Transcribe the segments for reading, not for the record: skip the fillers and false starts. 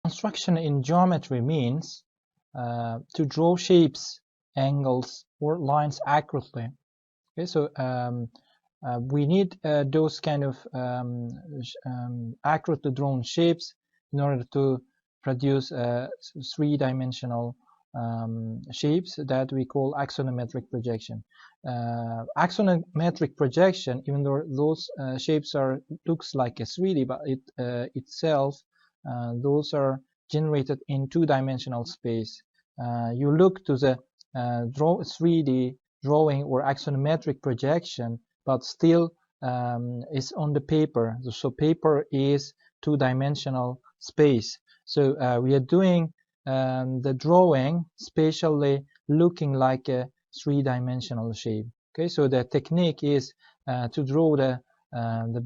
Construction in geometry means to draw shapes, angles, or lines accurately. Okay, so we need those kind of accurately drawn shapes in order to produce three-dimensional shapes that we call axonometric projection. Axonometric projection, even though those shapes looks like a 3D, but it itself those are generated in two-dimensional space. You look to the 3D drawing or axonometric projection, but still is on the paper. So paper is two-dimensional space. So we are doing the drawing spatially looking like a three-dimensional shape. Okay, so the technique is to draw the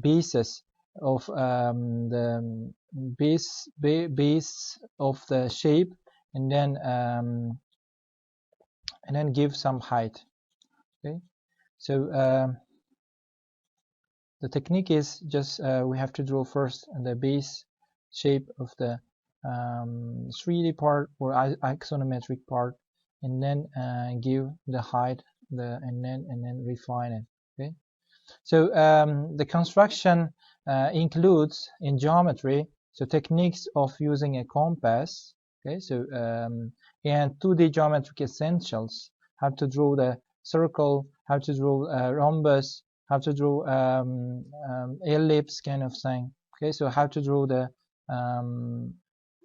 basis of the base of the shape, and then give some height. Okay, so the technique is just we have to draw first the base shape of the 3D part or axonometric part, and then give the height, and then refine it. Okay, so the construction includes in geometry techniques of using a compass. Okay, so and 2D geometric essentials: how to draw the circle, how to draw a rhombus, how to draw ellipse kind of thing. Okay, so how to draw the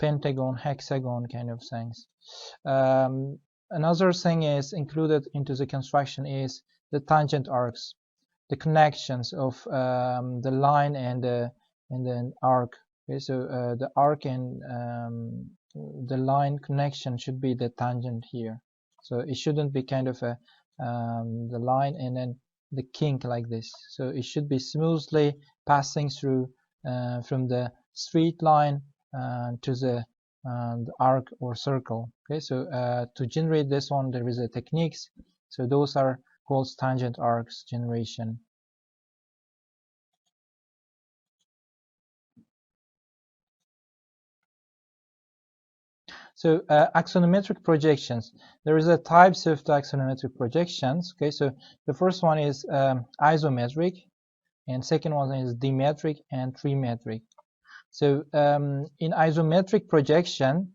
pentagon, hexagon kind of things. Another thing is included into the construction is the tangent arcs, the connections of the line and the arc. Okay, so the arc and the line connection should be the tangent here. So it shouldn't be kind of a the line and then the kink like this. So it should be smoothly passing through from the straight line to the arc or circle. Okay, so to generate this one, there is a techniques. So those are called tangent arcs generation. So axonometric projections. There is a types of axonometric projections. Okay, so the first one is isometric, and second one is dimetric and trimetric. So in isometric projection,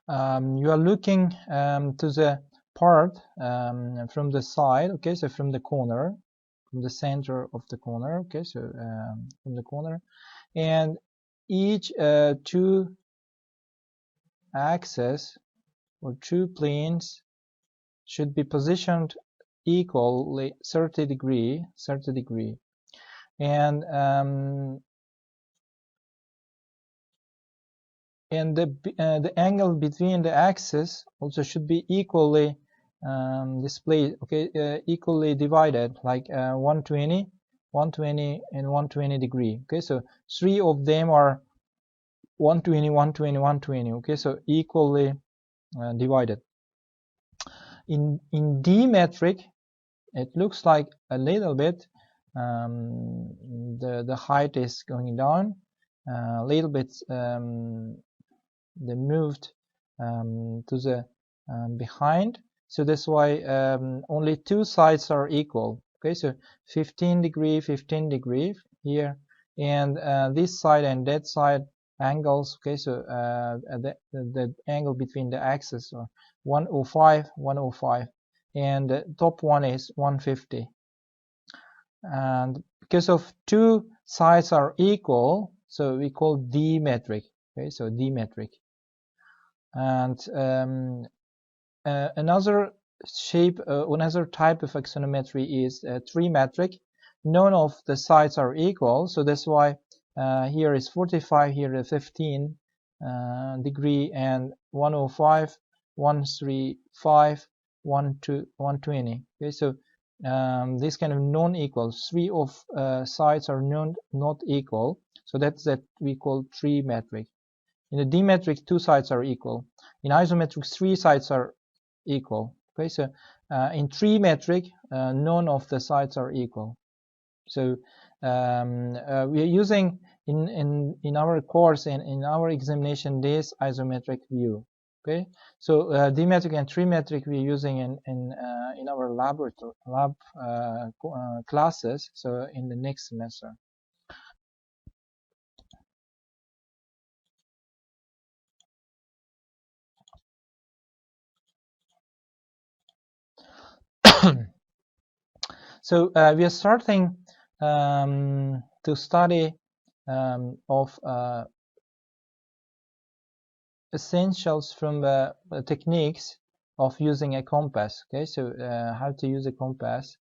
you are looking to the part from the side. Okay, so from the corner, from the center of the corner. Okay, so from the corner, and each two axes or two planes should be positioned equally 30 degree, and the angle between the axes also should be equally displayed. Okay, equally divided, like 120, and 120 degree. Okay, so three of them are 120, 120, 120. Okay, so equally divided. In dimetric, it looks like a little bit the height is going down a little bit. They moved to the behind, so that's why only two sides are equal. Okay, so 15 degree, 15 degree here, and this side and that side angles. Okay, so the angle between the axes are 105, 105, and the top one is 150. And because of two sides are equal, so we call dimetric. Okay, so dimetric. And another shape, another type of axonometry is trimetric. None of the sides are equal, so that's why here is 45, here is 15 degree, and 105, 135, 120. Okay, so this kind of non-equal, three of sides are not equal, so that's that we call trimetric. In the dimetric, two sides are equal. In isometric, three sides are equal. Okay, so in trimetric, none of the sides are equal. So we are using in our course and in our examination this isometric view. Okay, so dimetric and trimetric we're using in our laboratory classes. So in the next semester. So we are starting to study of essentials from the techniques of using a compass. Okay, so how to use a compass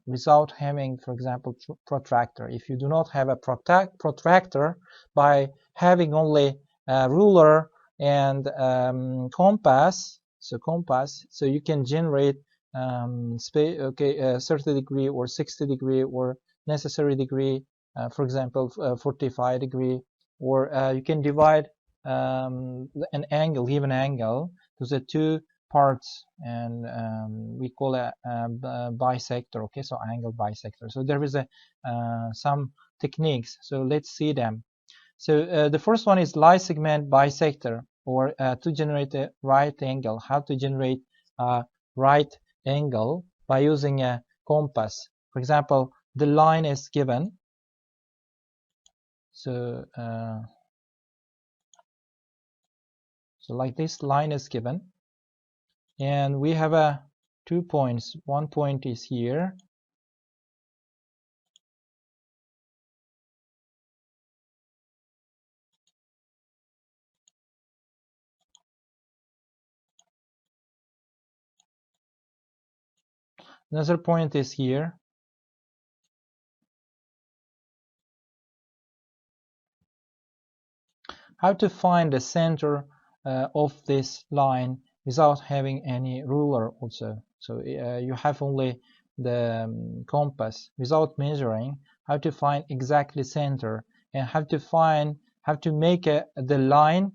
without having, for example, protractor. If you do not have a protractor, by having only a ruler and compass, so you can generate 30 degree or 60 degree or necessary degree, for example 45 degree, or you can divide an angle, given angle, to the two parts, and we call it bisector. Okay, so angle bisector. So there is a some techniques, so let's see them. So the first one is line segment bisector, or to generate a right angle. How to generate a right angle by using a compass. For example, the line is given, so so like this line is given, and we have a 2 points. One point is here, another point is here, how to find the center of this line without having any ruler also. So you have only the compass without measuring, how to find exactly center, and how to make the line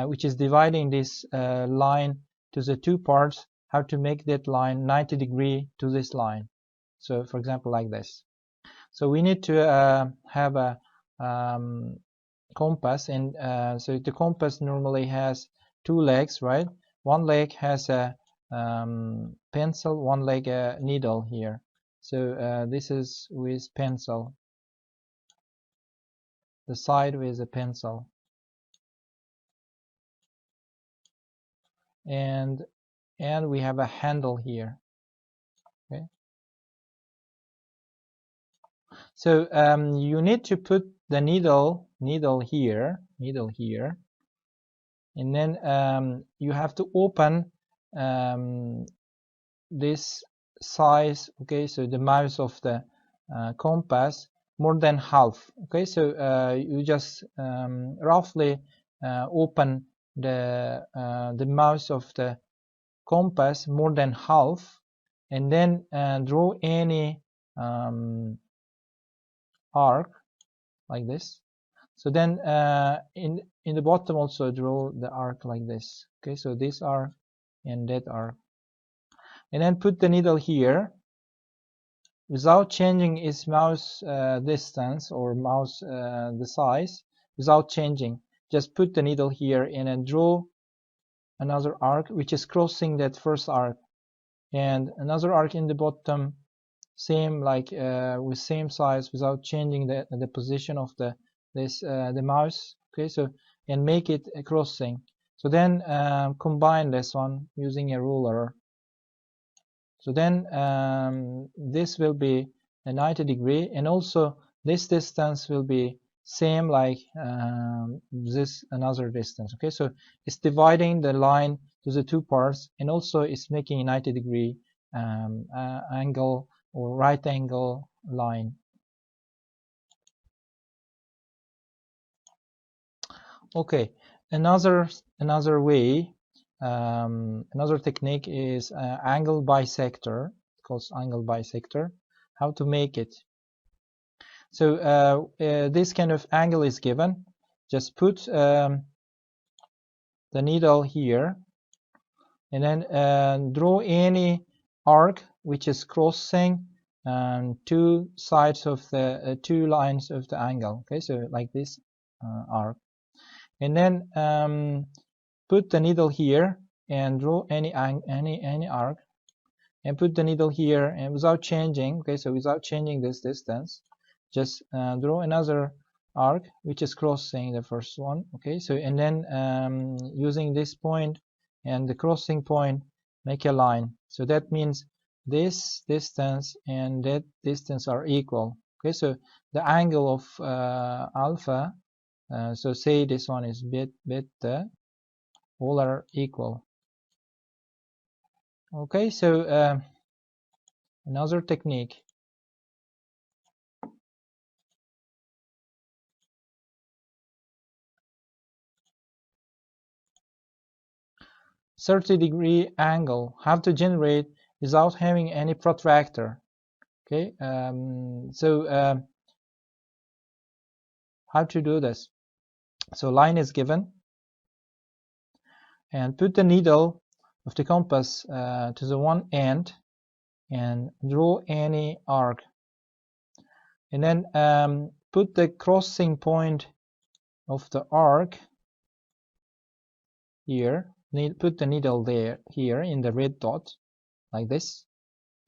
which is dividing this line to the two parts, how to make that line 90 degree to this line. So for example like this. So we need to have a compass, and so the compass normally has two legs, right? One leg has a pencil, one leg a needle here. So this is with pencil, the side with a pencil, and we have a handle here. Okay, so you need to put the needle here, and then you have to open this size. Okay, so the mouse of the compass more than half. Okay, so you just roughly open the mouse of the compass more than half, and then draw any arc like this. So then in the bottom also draw the arc like this. Okay, so this arc and that arc, and then put the needle here without changing its mouse distance or mouse the size, without changing. Just put the needle here and then draw another arc which is crossing that first arc, and another arc in the bottom, same like with same size, without changing the position of the mouse. Okay, so and make it a crossing. So then combine this one using a ruler. So then this will be a 90 degree, and also this distance will be same like this another distance. Okay, so it's dividing the line to the two parts, and also it's making a 90 degree angle or right angle line. Okay, another way, another technique is angle bisector. It's called angle bisector. How to make it? So this kind of angle is given. Just put the needle here, and then draw any arc which is crossing two sides of the two lines of the angle. Okay, so like this arc, and then put the needle here and draw any arc, and put the needle here, and without changing, okay, so without changing this distance, just draw another arc which is crossing the first one. Okay, so and then using this point and the crossing point, make a line. So that means this distance and that distance are equal. Okay, so the angle of alpha, so say this one is beta, all are equal. Okay, so another technique. "30-degree angle" have to generate without having any protractor. Okay, how to do this? So line is given, and put the needle of the compass to the one end and draw any arc, and then put the crossing point of the arc here. Put the needle here in the red dot, like this,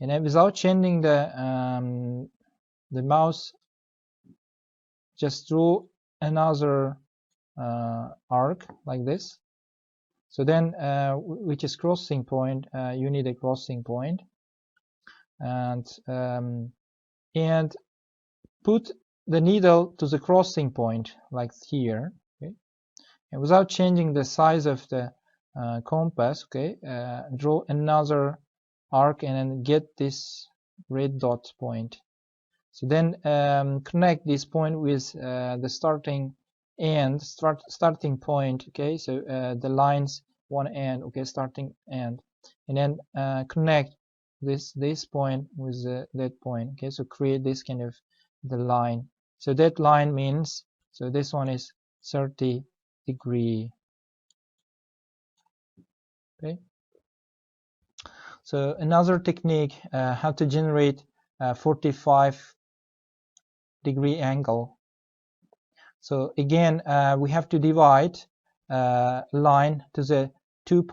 and then without changing the mouse, just draw another arc like this. So then which is crossing point, you need a crossing point, and put the needle to the crossing point like here. Okay, and without changing the size of the compass, okay, draw another arc and then get this red dot point. So then connect this point with the starting point. Okay, so the lines one end, okay, starting end, and then connect this point with that point. Okay, so create this kind of the line. So that line means, so this one is 30-degree. Okay, so another technique, how to generate 45-degree angle. So again, we have to divide line to the two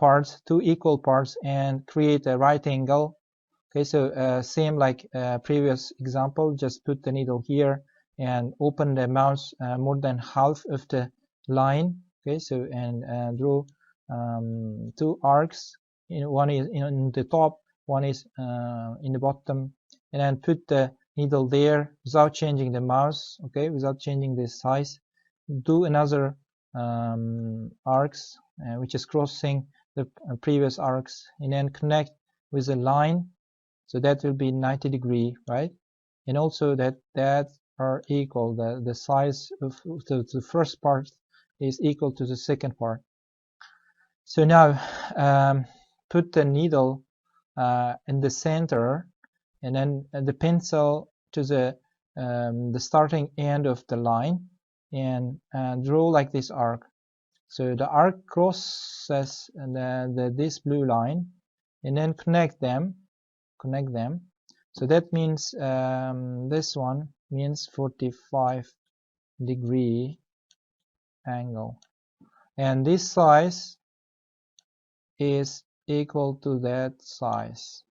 equal parts, and create a right angle. Okay, so same like previous example, just put the needle here and open the mouse more than half of the line. Okay, so and draw two arcs. One is in the top, one is in the bottom, and then put the needle there without changing the mouse. Okay, without changing the size. Do another arcs which is crossing the previous arcs, and then connect with a line. So that will be 90-degree, right? And also that are equal. The size of the first part is equal to the second part. So now put the needle in the center, and then the pencil to the starting end of the line, and draw like this arc. So the arc crosses this blue line, and then connect them. So that means this one means 45-degree angle, and this size is equal to that size.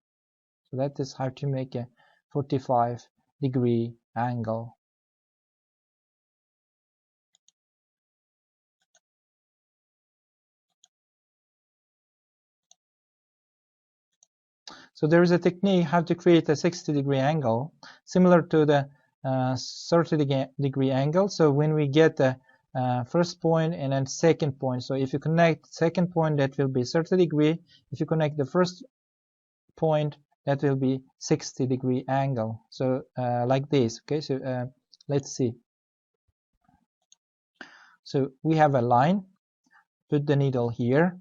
So that is how to make a 45-degree angle. So there is a technique how to create a 60-degree angle, similar to the 30-degree angle. So when we get the first point and then second point, so if you connect second point, that will be 30-degree. If you connect the first point, that will be 60-degree angle. So like this. Okay, so let's see. So we have a line. Put the needle here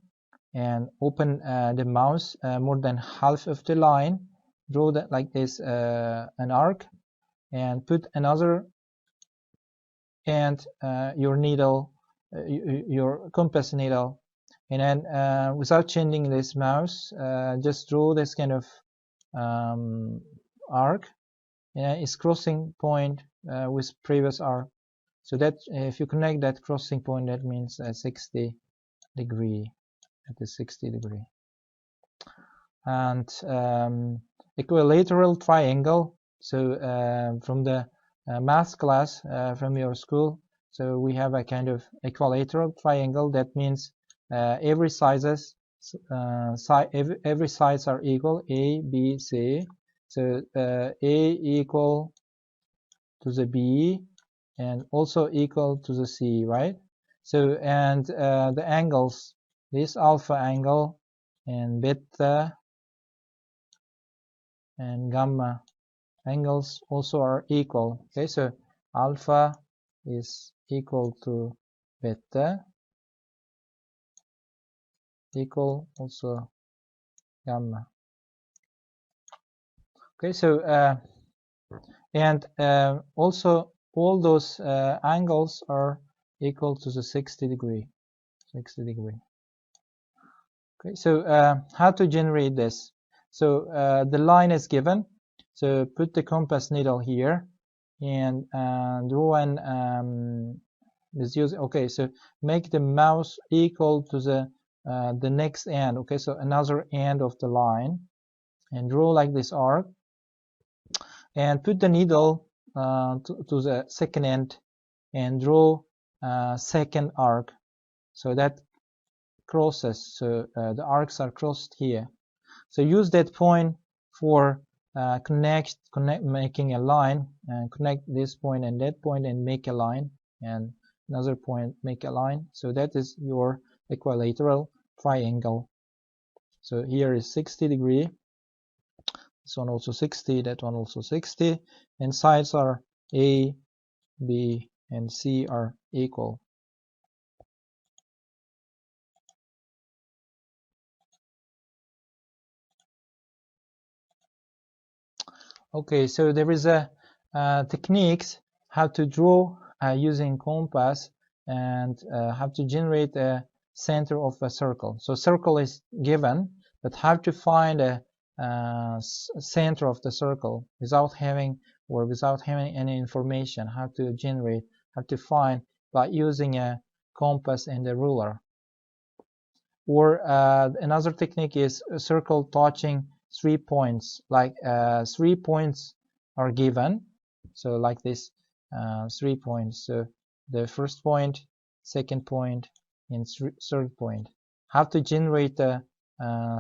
and open the mouse more than half of the line. Draw that like this an arc, and put another, and your needle, your compass needle, and then without changing this mouse, just draw this kind of arc, is crossing point with previous arc. So that if you connect that crossing point, that means 60 degree. That is 60 degree. And equilateral triangle. So from the math class from your school, so we have a kind of equilateral triangle. That means every sides are equal, A, B, C. So A equal to the B and also equal to the C, right? So and the angles, this alpha angle and beta and gamma angles also are equal. Okay, so alpha is equal to beta, equal also gamma. Okay, so and also all those angles are equal to the 60 degree. 60 degree. Okay, so how to generate this? So the line is given. So put the compass needle here and draw an okay, so make the mouse equal to the next end. Okay, so another end of the line and draw like this arc and put the needle to the second end and draw second arc. So that crosses, so the arcs are crossed here. So use that point for making a line, and connect this point and that point and make a line, and another point make a line. So that is your equilateral triangle. So here is 60 degree, this one also 60, that one also 60, and sides are A, B, and C are equal. Okay, so there is a techniques how to draw using compass and how to generate a center of a circle. So circle is given, but how to find a center of the circle without having any information, how to generate, how to find by using a compass and a ruler. Or another technique is a circle touching 3 points, like 3 points are given, so like this 3 points, so the first point, second point, and third point. How to generate a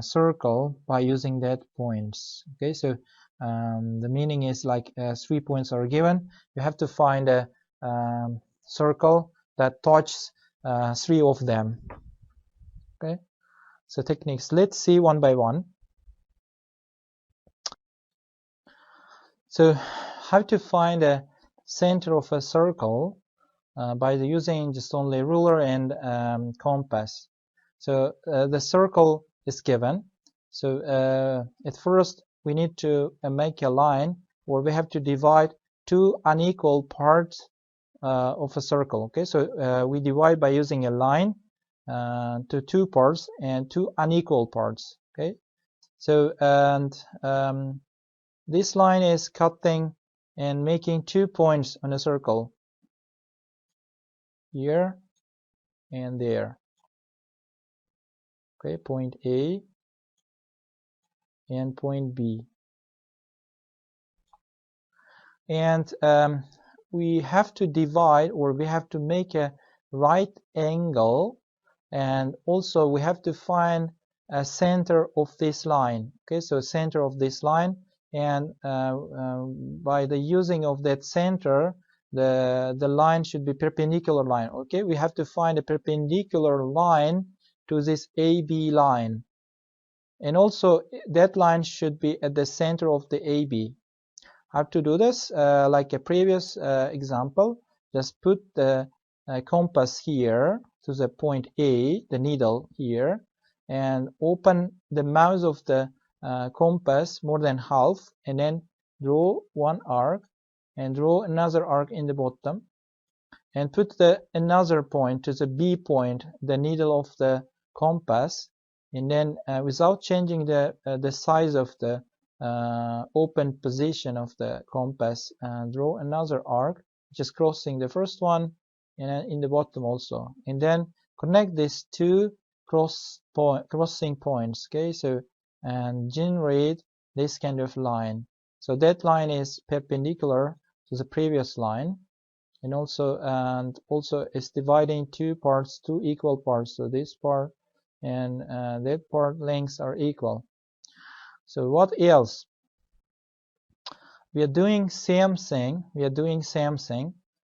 circle by using that points. Okay, so the meaning is like 3 points are given, you have to find a circle that touches 3 of them. Okay, so techniques, let's see one by one. So how to find a center of a circle by using just only ruler and compass. So the circle is given. So at first we need to make a line, or we have to divide 2 unequal parts of a circle. Okay, so we divide by using a line to 2 parts and 2 unequal parts. Okay, so and this line is cutting and making 2 points on a circle, here and there. Okay, point A and point B. And we have to divide, or we have to make a right angle, and also we have to find a center of this line. Okay, so center of this line, and by the using of that center, the line should be perpendicular line. Okay, we have to find a perpendicular line to this AB line, and also that line should be at the center of the AB. How to do this? Like a previous example, just put the compass here to the point A, the needle here, and open the mouth of the compass more than half, and then draw one arc and draw another arc in the bottom, and put another point to the B point, the needle of the compass, and then without changing the size of the open position of the compass and draw another arc just crossing the first one and in the bottom also, and then connect these two crossing points. Okay, so and generate this kind of line. So that line is perpendicular to the previous line, and also it's dividing two parts, two equal parts. So this part and that part lengths are equal. So what else? We are doing same thing.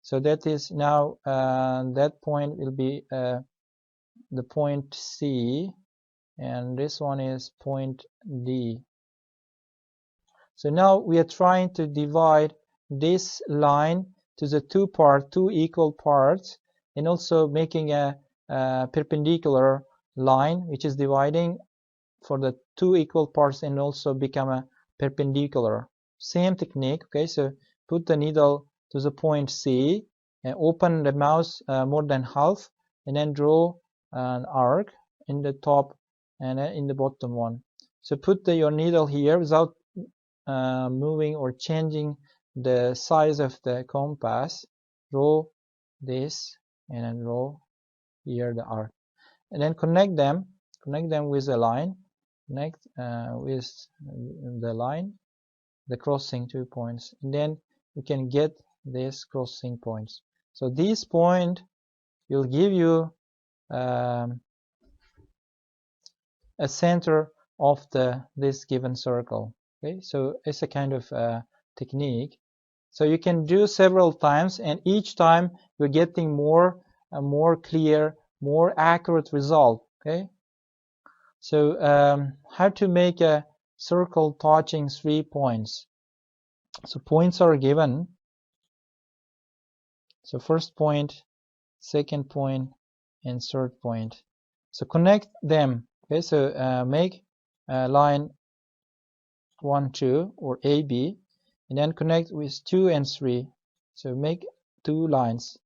So that is now that point will be the point C, and this one is point D. So now we are trying to divide this line to the two equal parts, and also making a perpendicular line which is dividing for the two equal parts and also become a perpendicular. Same technique. Okay, so put the needle to the point C and open the mouse more than half, and then draw an arc in the top and in the bottom one. So put your needle here without moving or changing the size of the compass. Draw this and then draw here the arc, and then connect them with a line. Connect with the line, the crossing 2 points, and then you can get these crossing points. So this point will give you a center of this given circle. Okay, so it's a kind of technique. So you can do several times, and each time you're getting more clear, more accurate result. Okay, so how to make a circle touching 3 points. So points are given. So first point, second point, and third point. So connect them. Okay, so make a line 1, 2 or AB, and then connect with 2 and 3. So make 2 lines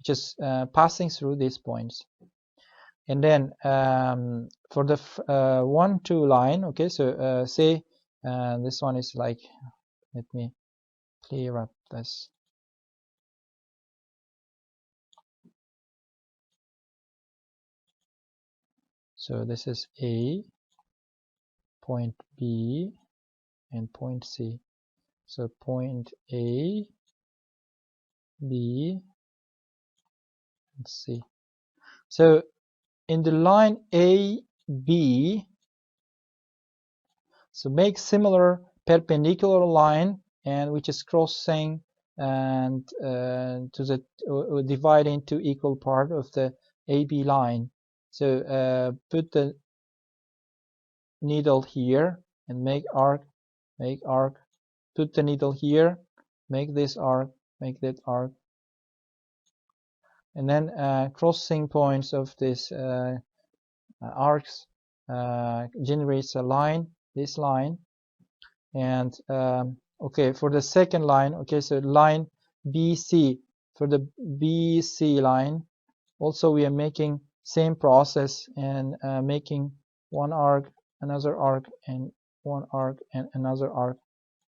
just passing through these points. And then for the 1, 2 line, okay, so say this one is like, let me clear up this. So this is A, point B, and point C. So point A, B, and C. So in the line AB, so make similar perpendicular line, and which is crossing and to the dividing two equal part of the AB line. So put the needle here and make arc. Put the needle here, make this arc, make that arc, and then crossing points of this arcs generates a line, this line. And okay, for the second line, okay, so line BC, for the BC line also we are making same process, and making one arc, another arc, and one arc, and another arc,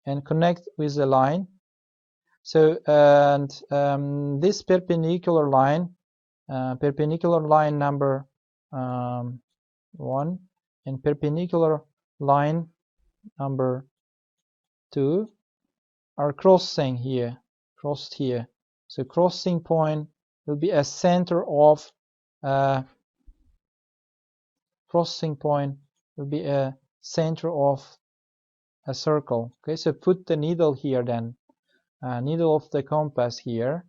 and connect with the line. So and this perpendicular line number 1 and perpendicular line number 2 are crossing here, crossed here. So crossing point will be a center of crossing point will be a center of a circle. Okay, so put the needle here, then needle of the compass here,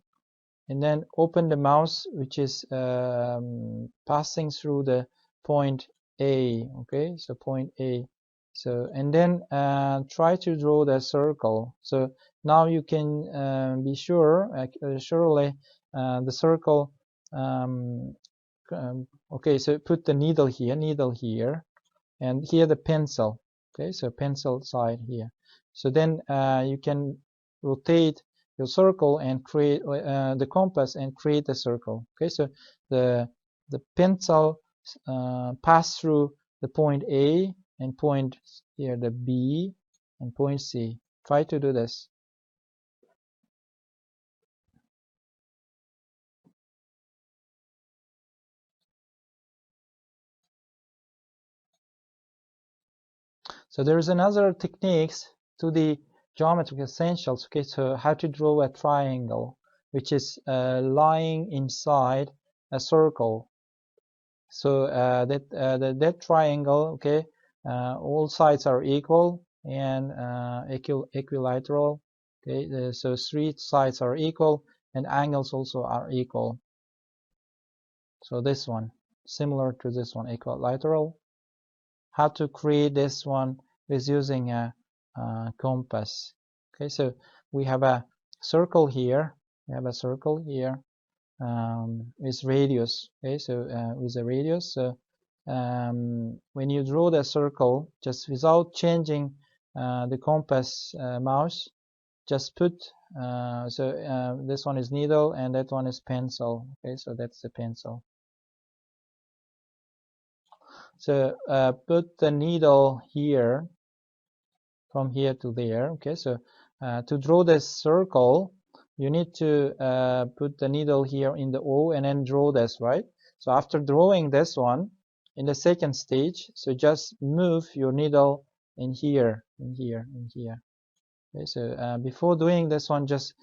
and then open the mouse which is passing through the point A. Okay, so point A. So and then try to draw the circle. So now you can be sure, surely the circle. Okay, so put the needle here, and here the pencil. Okay, so pencil side here. So then you can rotate your circle and create the compass and create a circle. Okay, so the pencil pass through the point A and point here the B and point C. Try to do this. So there is another techniques to the geometric essentials. Okay, so how to draw a triangle which is lying inside a circle. So that triangle, okay, all sides are equal and equilateral. Okay, so 3 sides are equal and angles also are equal. So this one, similar to this one, equilateral. How to create this one is using a compass. Okay, so we have a circle here. We have a circle here with radius. Okay, so with a radius. So when you draw the circle, just without changing the compass mouse, just put. This one is needle and that one is pencil. Okay, so that's the pencil. So put the needle here, from here to there. Okay, so to draw this circle, you need to put the needle here in the O and then draw this, right? So after drawing this one, in the second stage, so just move your needle in here, in here, in here. Okay, so before doing this one, just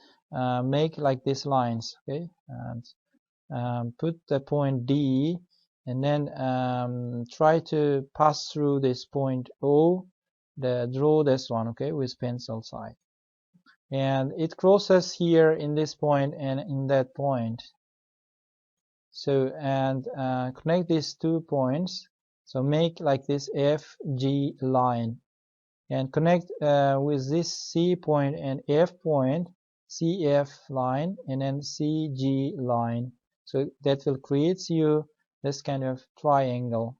make like these lines, okay, and put the point D, and then try to pass through this point O, draw this one, okay, with pencil side, and it crosses here in this point and in that point. So and connect these 2 points, so make like this FG line, and connect with this C point and F point, CF line, and then CG line. So that will create you this kind of triangle.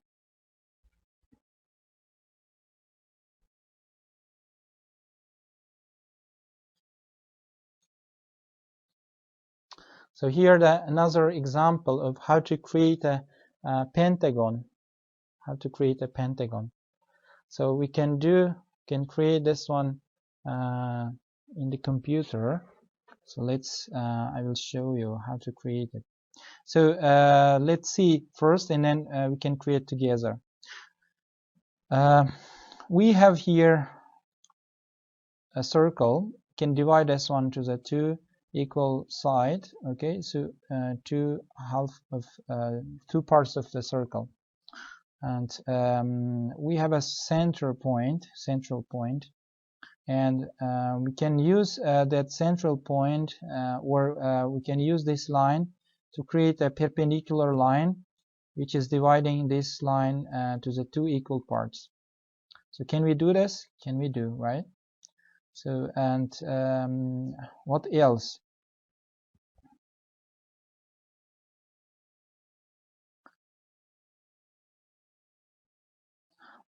So here another example of how to create a pentagon. How to create a pentagon. So we can create this one in the computer. So let's I will show you how to create it. So let's see first, and then we can create together. We have here a circle. Can divide this one to the 2 equal side. Okay, so 2 parts of the circle, and we have a central point, and we can use that central point, or we can use this line to create a perpendicular line which is dividing this line to the 2 equal parts. So can we do this? Can we do, right? So, and what else?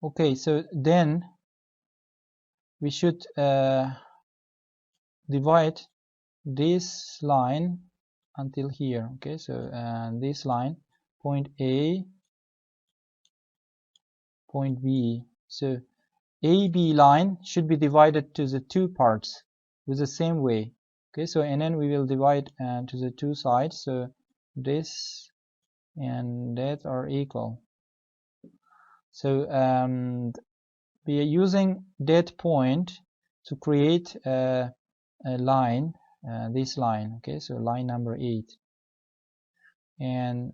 Okay, so then we should divide this line until here. Okay, so this line, point A, point B. So AB line should be divided to the 2 parts with the same way. Okay, so and then we will divide to the 2 sides. So this and that are equal. So we are using that point to create a line, this line. Okay, so line number 8, and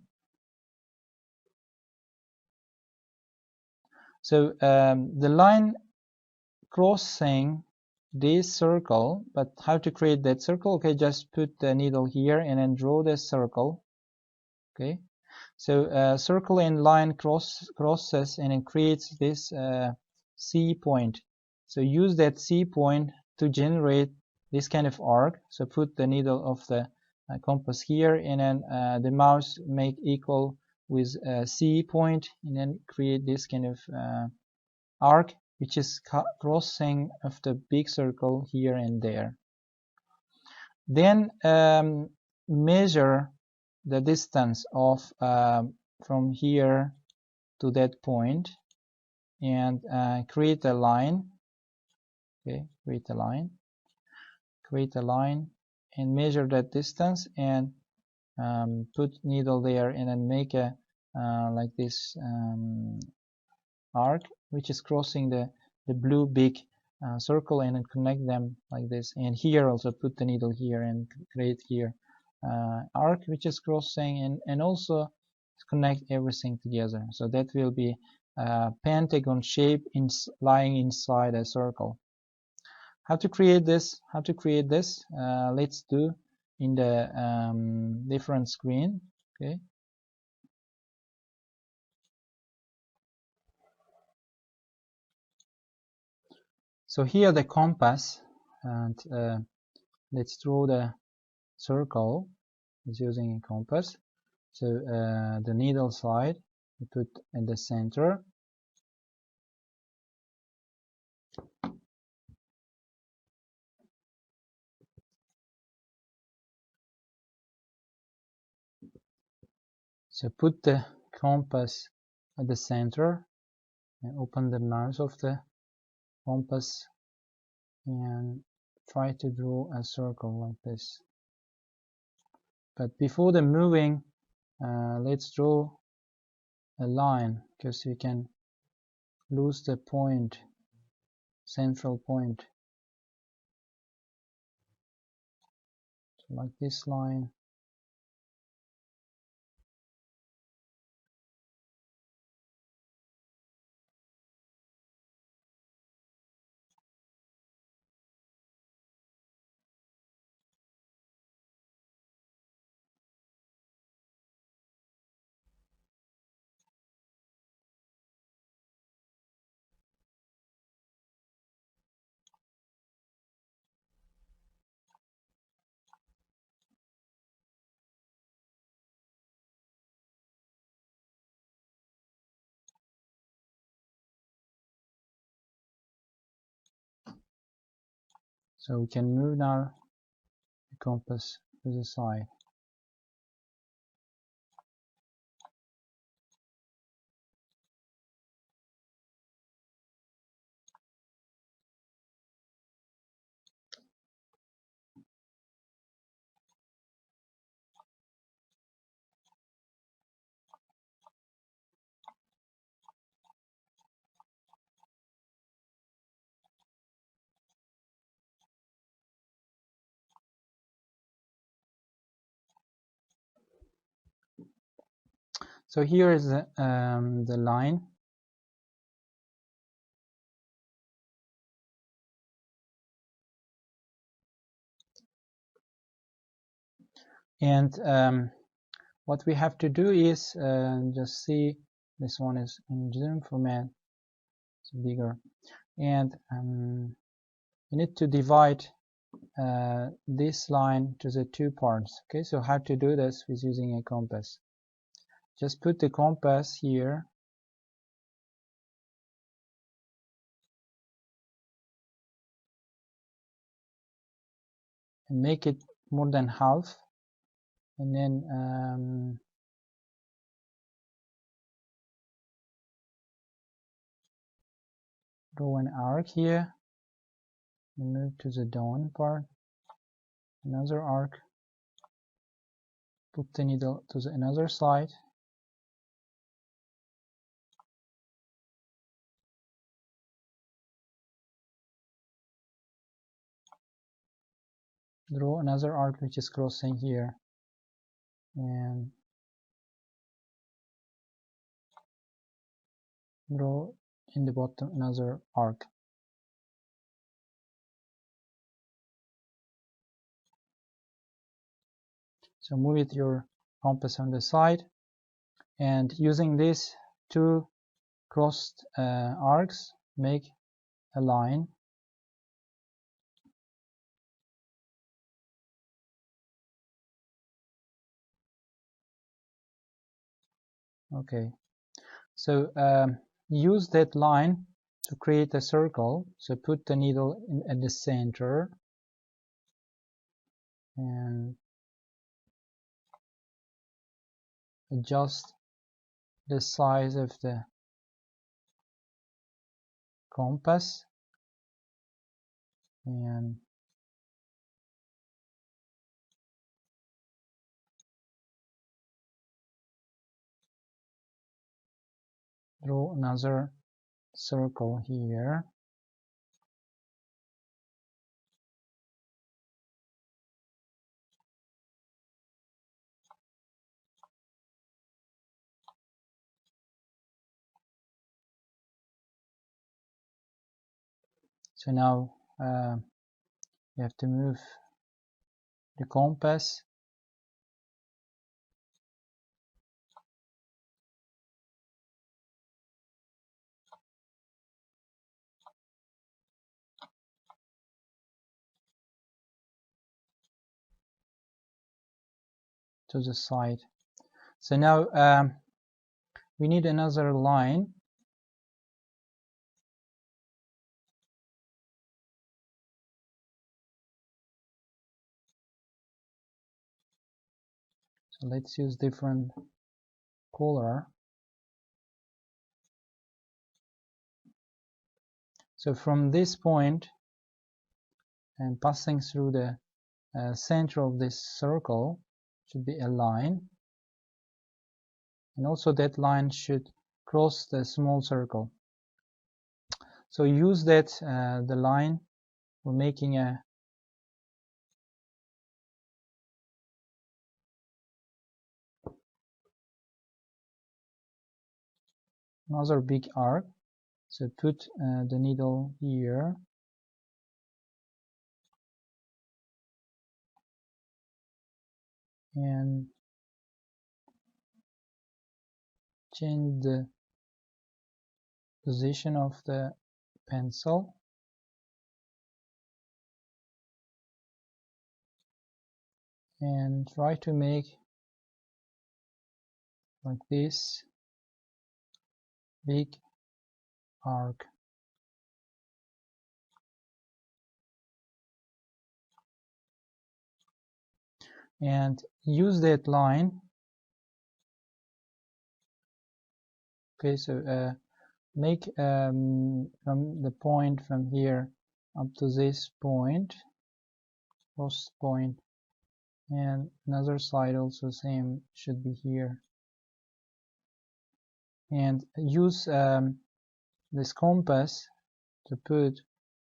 so the line crossing this circle. But how to create that circle? Okay, just put the needle here and then draw this circle. Okay, so circle and line crosses and it creates this C point. So use that C point to generate this kind of arc. So put the needle of the compass here, and then the mouse make equal with C point, and then create this kind of arc which is crossing of the big circle here and there. Then measure the distance of from here to that point, and create a line Okay, create a line and measure that distance, and put needle there, and then make a like this arc which is crossing the blue big circle, and then connect them like this. And here also put the needle here and create here arc which is crossing, and also connect everything together. So that will be a pentagon shape lying inside a circle. How to create this? Let's do in the different screen. Okay. So here the compass, and let's draw the circle is using a compass. So the needle side we put in the center. So put the compass at the center and open the mouth of the compass and try to draw a circle like this. But before the moving, let's draw a line, because we can lose the point, central point. So like this line. So we can move now the compass to the side. So here is the line. And what we have to do is just see, this one is in zoom format, it's bigger, and you need to divide this line to the two parts. Okay, so how to do this with using a compass? Just put the compass here, and make it more than half, and then draw an arc here, and move to the down part, another arc, put the needle to the another side, draw another arc which is crossing here, and draw in the bottom another arc. So move it your compass on the side, and using these two crossed arcs, make a line. Okay, so use that line to create a circle. So put the needle at the center, and adjust the size of the compass and draw another circle here. So now you have to move the compass to the side. So now we need another line. So let's use different color. So from this point and passing through the center of this circle should be a line, and also that line should cross the small circle. So use that the line for making another big arc. So put the needle here and change the position of the pencil, and try to make like this big arc. And use that line. Okay, so make from the point from here up to this point, first point, and another side also same should be here. And use this compass to put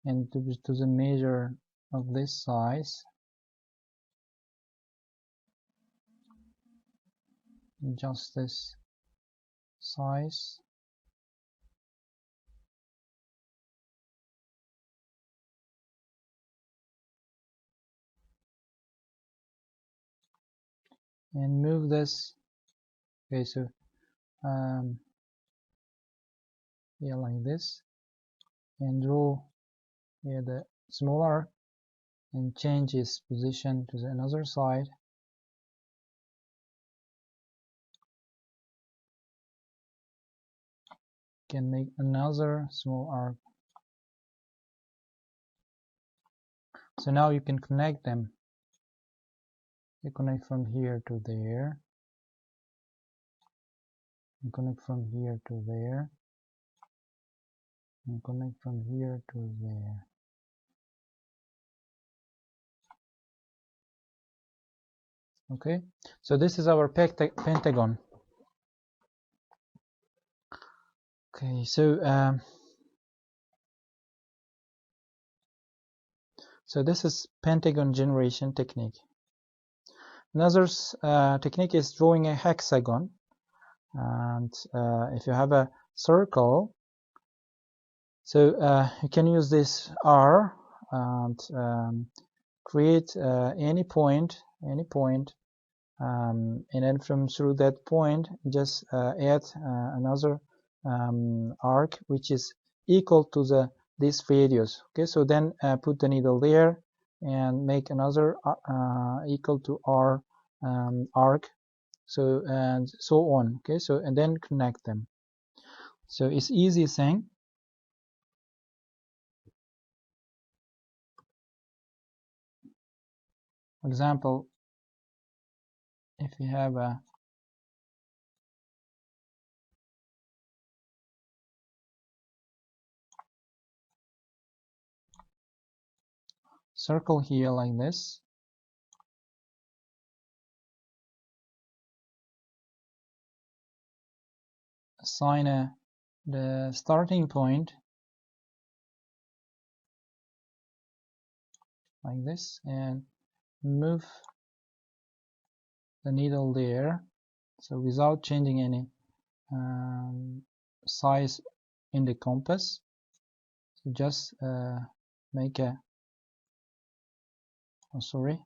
into the measure of this size. Adjust this size. And move this. Okay, so yeah, like this, and draw here the smaller and change its position to the another side. Can make another small arc. So now you can connect them. You connect from here to there, and connect from here to there, and connect from here to there. Okay, so this is our pentagon. Okay, so this is pentagon generation technique. Another technique is drawing a hexagon, and if you have a circle, so you can use this R and create any point, and then from through that point just add another arc which is equal to this radius. Okay, so then put the needle there and make another equal to R arc, so and so on. Okay, so and then connect them. So it's easy thing. For example, if you have a circle here like this. Assign the starting point like this and move the needle there, so without changing any size in the compass. So just make a sorry,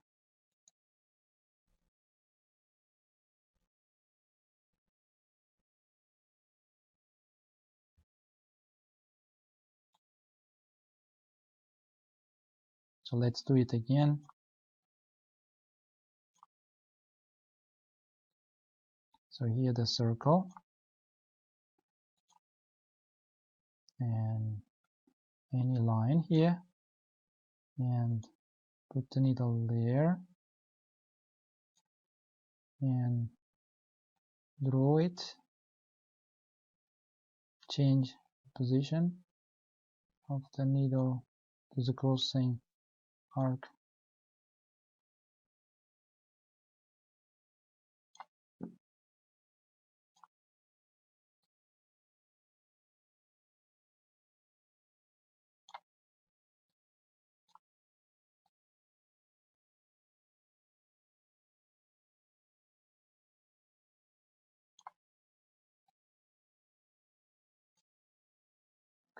so let's do it again. So here the circle and any line here and put the needle there and draw it, change position of the needle to the crossing arc.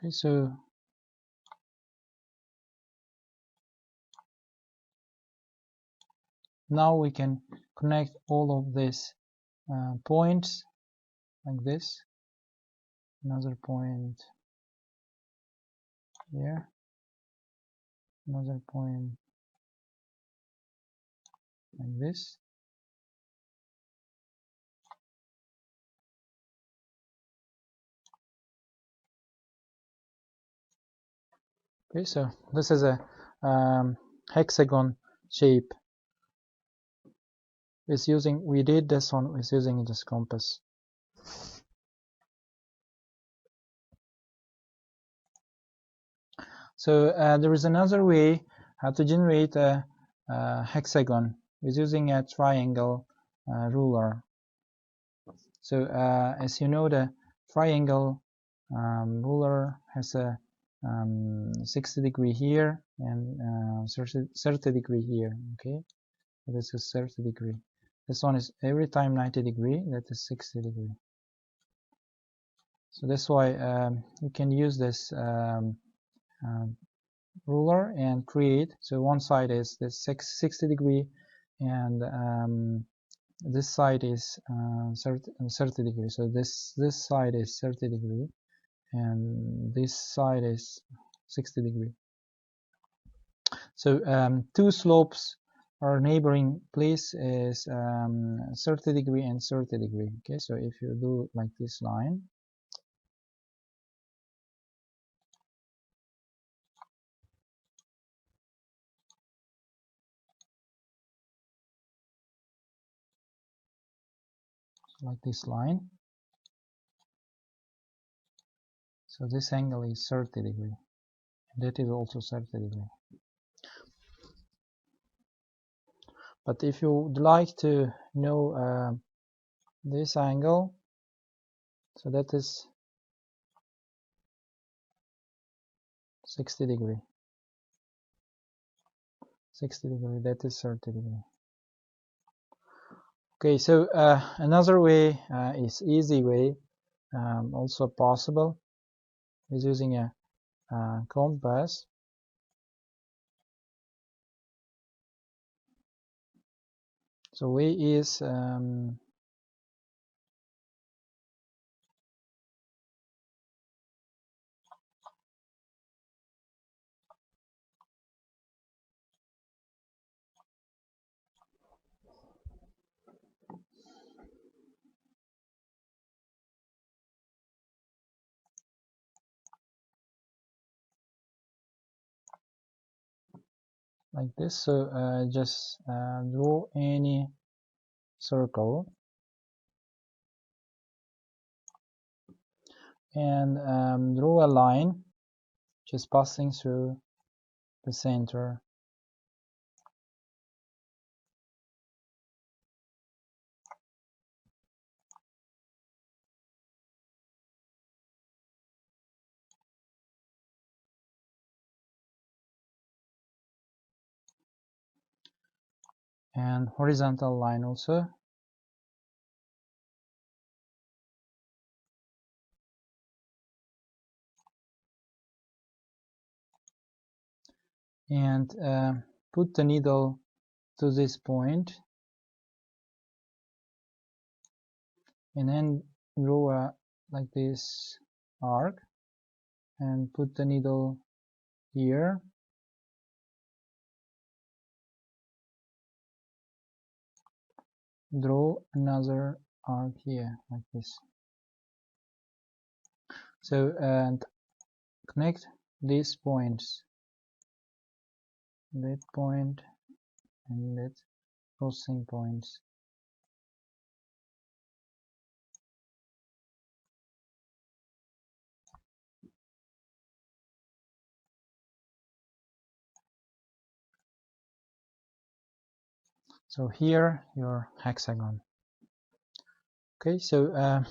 Okay, so now we can connect all of these points like this. Another point here, another point like this. Okay, so this is a hexagon shape. We did this one with using this compass. So there is another way how to generate a hexagon with using a triangle ruler. So as you know, the triangle ruler has a 60 degree here and 30 degree here. Okay, this is 30 degree. This one is every time 90 degree, that is 60 degree. So that's why you can use this ruler and create. So one side is this 60 degree and this side is 30 degree. So this side is 30 degree and this side is 60 degree. So two slopes or neighboring place is 30 degree and 30 degree. Okay, so if you do like this line, like this line, so this angle is 30 degree, and that is also 30 degree. But if you would like to know this angle, so that is 60 degree. 60 degree, that is 30 degree. Okay, so another way is easy way, also possible, is using a compass. So way is like this. So just draw any circle and draw a line just passing through the center and horizontal line also. And put the needle to this point, and then draw a like this arc and put the needle here, draw another arc here like this. So and connect these points, that point and that crossing points. So here your hexagon. Okay, so